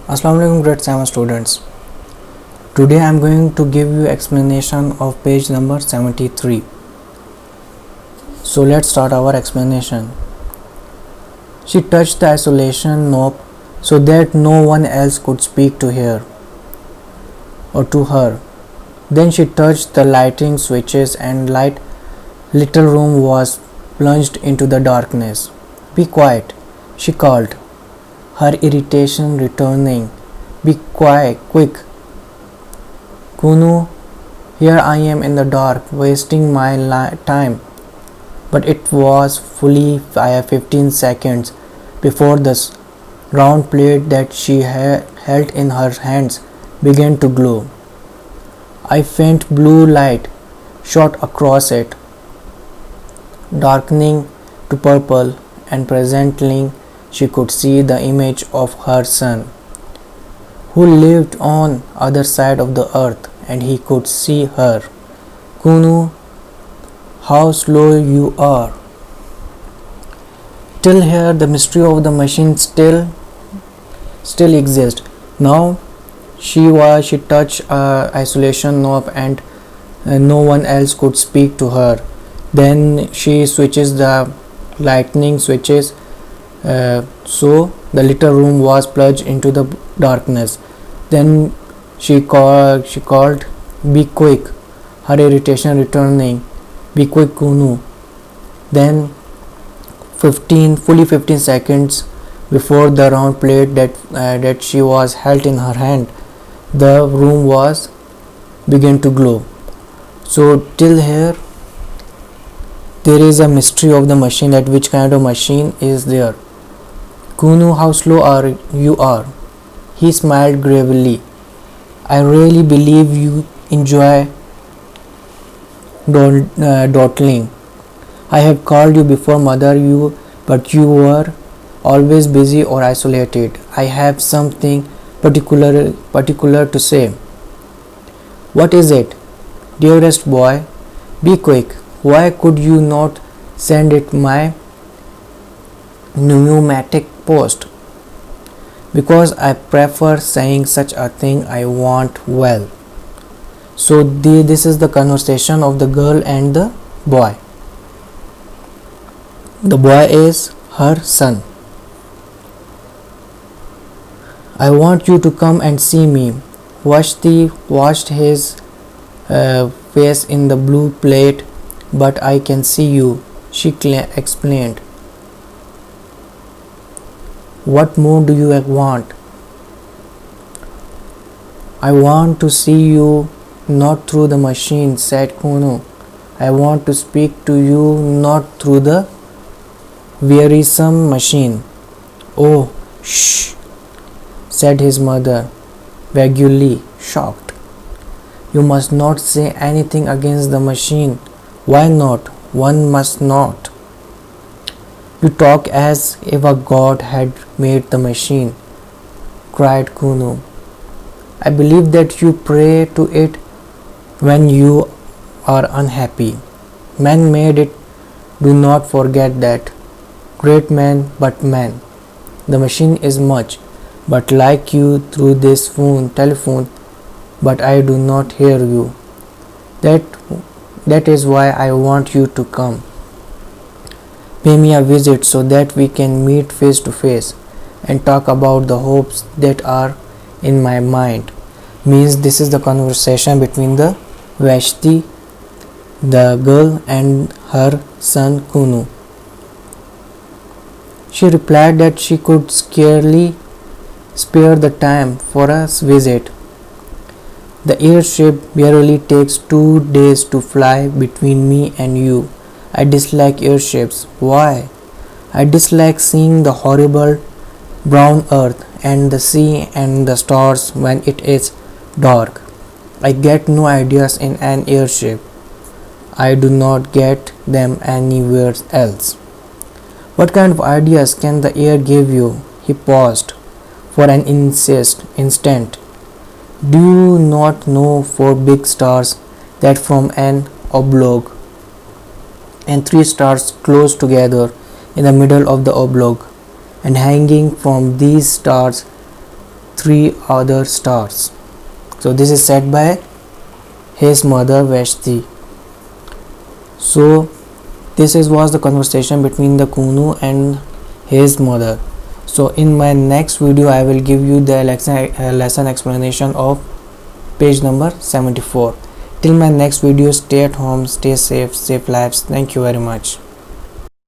Assalamualaikum grade 7 students. Today I am going to give you explanation of page number 73. So let's start our explanation. She touched the isolation knob so that no one else could speak to her or to her. Then she touched the lighting switches and little room was plunged into the darkness. Be quiet, she called, her irritation returning. Be quiet, quick. Kunu, here I am in the dark, wasting my time. But it was fully 15 seconds before the round plate that she held in her hands began to glow. A faint blue light shot across it, darkening to purple, and presently she could see the image of her son, who lived on other side of the earth, and he could see her. Kunu, how slow you are. Till here the mystery of the machine still exists. Now she touched isolation knob and no one else could speak to her. Then she switches the lightning switches, so the little room was plunged into the darkness. Then she called, be quick, her irritation returning. Be quick, Kunu. Then 15 seconds before the round plate that she was held in her hand, the room was began to glow. So till here there is a mystery of the machine, that which kind of machine is there. Kunu, how slow you are. He smiled gravely. I really believe you enjoy dawdling. I have called you before, mother, but you were always busy or isolated. I have something particular to say. What is it? Dearest boy, be quick. Why could you not send it my pneumatic post? Because I prefer saying such a thing. I want well. So this is the conversation of the girl and the boy. The boy is her son. I want you to come and see me. Washed his face in the blue plate, but I can see you, she explained. What more do you want? I want to see you, not through the machine, said Kunu. I want to speak to you, not through the wearisome machine. Oh, shh, said his mother, vaguely shocked. You must not say anything against the machine. Why not? One must not. You talk as if a god had made the machine, cried Kunu. I believe that you pray to it when you are unhappy. Man made it. Do not forget that. Great man, but man. The machine is much, but like you through this telephone, but I do not hear you. That is why I want you to come. Pay me a visit so that we can meet face to face and talk about the hopes that are in my mind. Means this is the conversation between the Vashti, the girl, and her son Kunu. She replied that she could scarcely spare the time for a visit. The airship barely takes 2 days to fly between me and you. I dislike airships. Why? I dislike seeing the horrible brown earth and the sea and the stars when it is dark. I get no ideas in an airship. I do not get them anywhere else. What kind of ideas can the air give you? He paused for an instant. Do you not know 4 big stars that form an oblong, and 3 stars close together in the middle of the oblong, and hanging from these stars 3 other stars. So this is said by his mother Vashti. So this was the conversation between the Kunu and his mother. So in my next video I will give you the lesson explanation of page number 74. Till my next video, stay at home, stay safe, safe lives. Thank you very much.